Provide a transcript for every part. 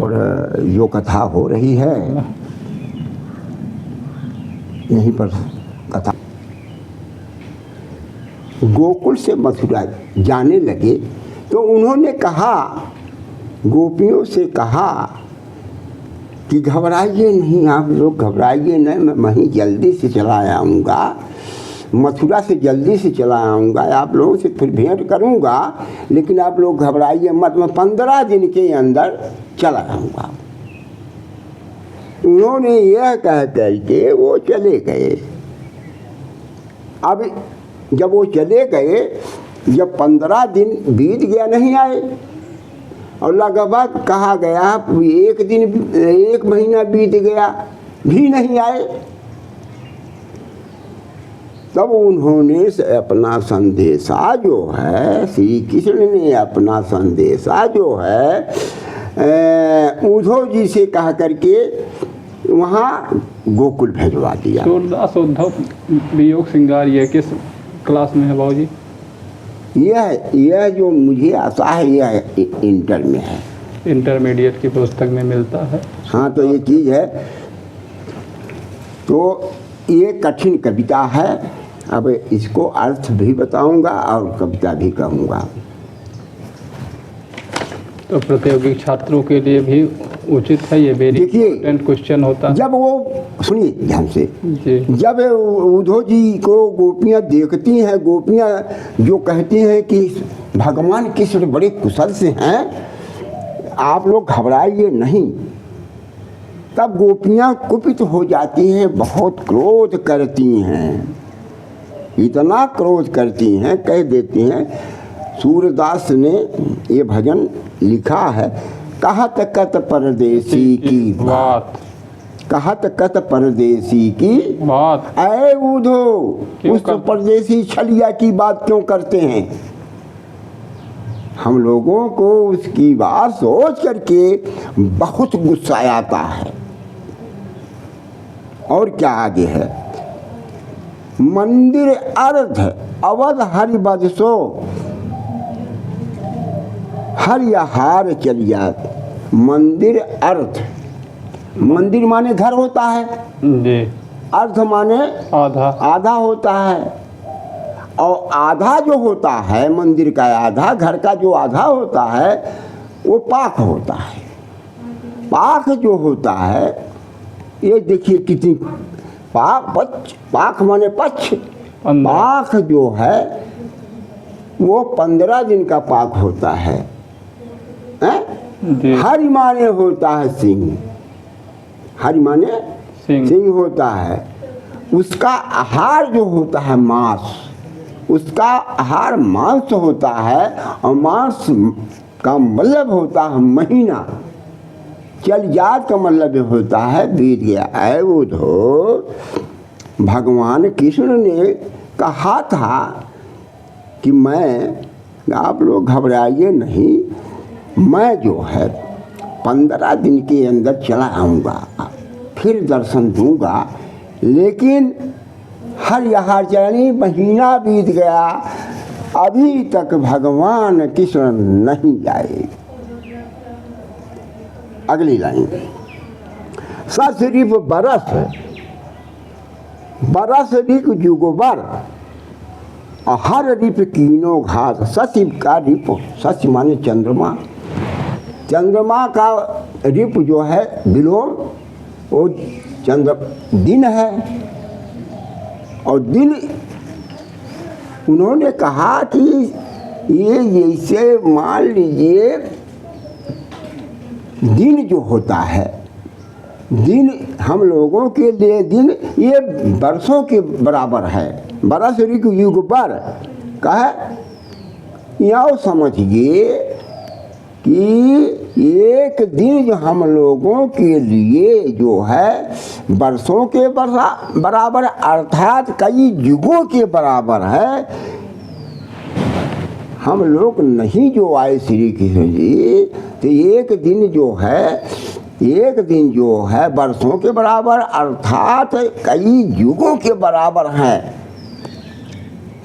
और जो कथा हो रही है यहीं पर कथा। गोकुल से मथुरा जाने लगे तो उन्होंने कहा, गोपियों से कहा कि घबराइए नहीं, आप लोग घबराइए नहीं, मैं वहीं जल्दी से चला आऊँगा, मथुरा से जल्दी से चला आऊँगा, आप लोगों से फिर भेंट करूँगा, लेकिन आप लोग घबराइए मत, मैं 15 दिन के अंदर चला आऊँगा। उन्होंने यह कह करके वो चले गए। अब जब वो चले गए, जब 15 दिन बीत गया नहीं आए, और लगभग कहा गया 1 महीना बीत गया भी नहीं आए, तब उन्होंने अपना संदेशा जो है, श्री कृष्ण ने अपना संदेशा जो है उद्धव जी से कह करके वहाँ गोकुल भेजवा दिया। सूरदास उद्धव वियोग श्रृंगार ये किस क्लास में है बाबूजी? यह जो मुझे आता है यह इंटर में है, इंटरमीडिएट की पुस्तक में मिलता है। हाँ, तो ये चीज़ है। तो ये कठिन कविता है। अब इसको अर्थ भी बताऊंगा और कविता भी कहूँगा। तो प्रतियोगी छात्रों के लिए भी उचित है ये, वेरी इंपॉर्टेंट क्वेश्चन होता है। जब वो सुनिए ध्यान से, जब उद्धव जी को गोपियाँ देखती हैं, गोपियाँ जो कहती हैं कि भगवान कृष्ण बड़े कुशल से हैं, आप लोग घबराइए नहीं, तब गोपियाँ कुपित हो जाती हैं, बहुत क्रोध करती हैं, इतना क्रोध करती हैं, कह देती हैं। सूरदास ने ये भजन लिखा है, कहत कत परदेसी की बात, कहत कत परदेसी की बात, ऐ उद्धव उस परदेसी छलिया की बात क्यों करते हैं? हम लोगों को उसकी बात सोच करके बहुत गुस्सा आता है। और क्या आगे है, मंदिर अर्ध अवध हरि बदसो, हरिहार चलिया। मंदिर अर्थ, मंदिर माने घर होता है जी, अर्थ माने आधा, आधा होता है। और आधा जो होता है मंदिर का आधा, घर का जो आधा होता है वो पाख होता है। पाख जो होता है, ये देखिए कितनी पाख माने पक्ष, पाख जो है वो 15 दिन का पाख होता है। हरि माने होता है सिंह, हरि माने सिंह होता है। उसका आहार जो होता है मांस, उसका आहार मांस होता है, और मांस का मतलब होता है महीना, चल जात का मतलब होता है बीत गया। ऐ उद्धव, भगवान कृष्ण ने कहा था कि मैं, आप लोग घबराइए नहीं, मैं जो है 15 दिन के अंदर चला आऊँगा, फिर दर्शन दूंगा। लेकिन हरिहार चलनी महीना बीत गया, अभी तक भगवान कृष्ण नहीं आए। अगली लाइन, ससरिप बरस, बरस रिप जुगोबर, हर रिप कीनो घात। ससिप का रिप, सस माने चंद्रमा, चंद्रमा का रिप जो है विलोम, वो चंद्र दिन है। और दिन उन्होंने कहा कि ये जैसे मान लीजिए दिन जो होता है, दिन हम लोगों के लिए दिन ये वर्षों के बराबर है। बरस ऋतु युग पर कहे, यहाँ समझिए कि एक दिन जो हम लोगों के लिए जो है वर्षों के बराबर, अर्थात कई युगों के बराबर है। हम लोग नहीं जो आए श्री कृष्ण जी, तो एक दिन जो है, एक दिन जो है वर्षों के बराबर, अर्थात कई युगों के बराबर है।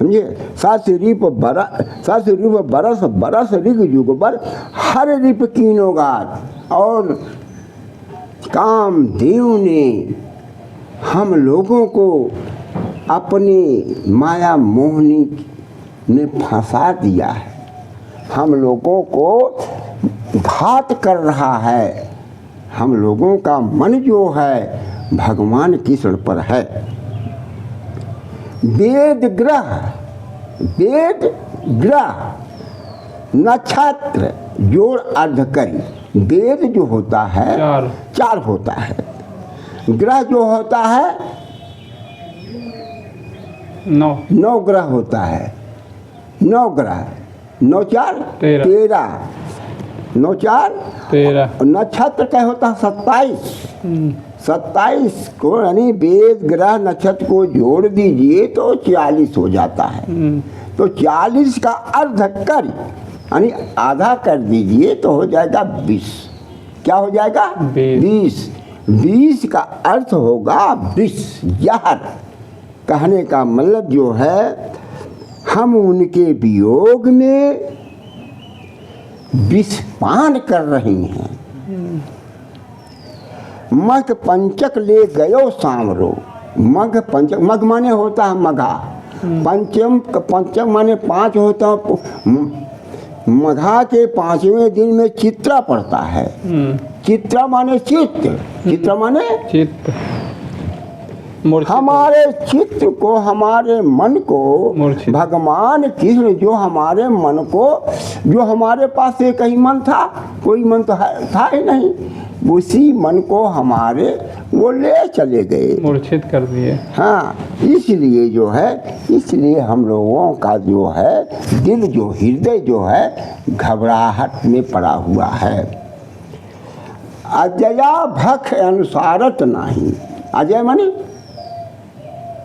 समझे। सास रिप बरस बरस ऋग युग बर, हर रिप कीनो गात। और कामदेव ने हम लोगों को अपनी माया मोहनी ने फंसा दिया है, हम लोगों को घात कर रहा है। हम लोगों का मन जो है भगवान कृष्ण पर है। वेद ग्रह नक्षत्र जोड़ अर्ध करी। वेद जो होता है चार होता है, ग्रह जो होता है 9 ग्रह होता है। 9 ग्रह, 9 4 13, 9 4 13। नक्षत्र क्या होता है 27। 27 को यानी वेद ग्रह नक्षत्र को जोड़ दीजिए तो 40 हो जाता है। तो 40 का अर्ध कर यानी आधा कर दीजिए तो हो जाएगा 20। क्या हो जाएगा 20। 20 का अर्थ होगा विष, जहर। कहने का मतलब जो है हम उनके वियोग में विष पान कर रहे हैं। मग पंचक ले गयो सांवरो। मग पंचक, मग माने होता है मघा। पंचम माने 5 होता है। मघा के 5वें दिन में चित्रा पड़ता है। चित्रा माने चित्त, चित्रा माने चित्त। हमारे चित्त को, हमारे मन को भगवान कृष्ण जो हमारे मन को, जो हमारे पास एक ही मन था, कोई मन तो था ही नहीं, उसी मन को हमारे वो ले चले गए, मूर्छित कर दिए। हाँ, इसलिए जो है, इसलिए हम लोगों का जो है दिल जो हृदय जो है घबराहट में पड़ा हुआ है। अजया भख अनुसारत नहीं। अजय माने,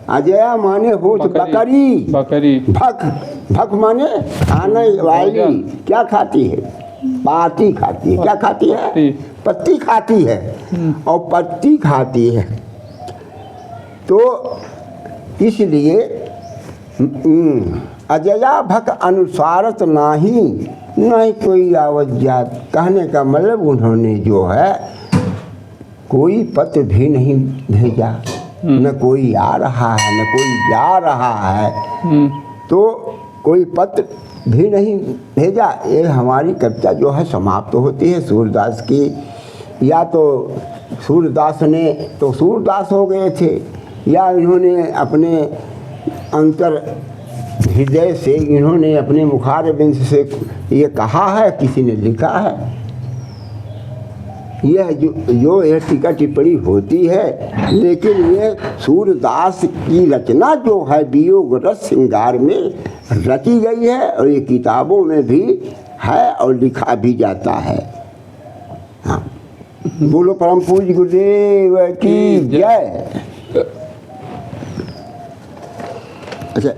अजया माने हो तो बकरी। भख माने खाने वाली। क्या खाती है? पाती खाती है। क्या खाती है? पत्ती खाती है। और पत्ती खाती है तो इसलिए अजया भक अनुसारत नहीं कोई आवत जात। कहने का मतलब उन्होंने जो है कोई पत्र भी नहीं भेजा, न कोई आ रहा है न कोई जा रहा है, तो कोई पत्र भी नहीं भेजा। ये हमारी कविता जो है समाप्त होती है सूरदास की। या तो सूरदास ने तो सूरदास हो गए थे, या इन्होंने अपने अंतर हृदय से, इन्होंने अपने मुखार बिंद से ये कहा है, किसी ने लिखा है। यह जो यह टीका टिप्पणी होती है, लेकिन ये सूरदास की रचना जो है वियोग रस श्रृंगार में रची गई है, और ये किताबों में भी है और लिखा भी जाता है। हाँ, बोलो परम पूज्य गुरुदेव की जय। अच्छा।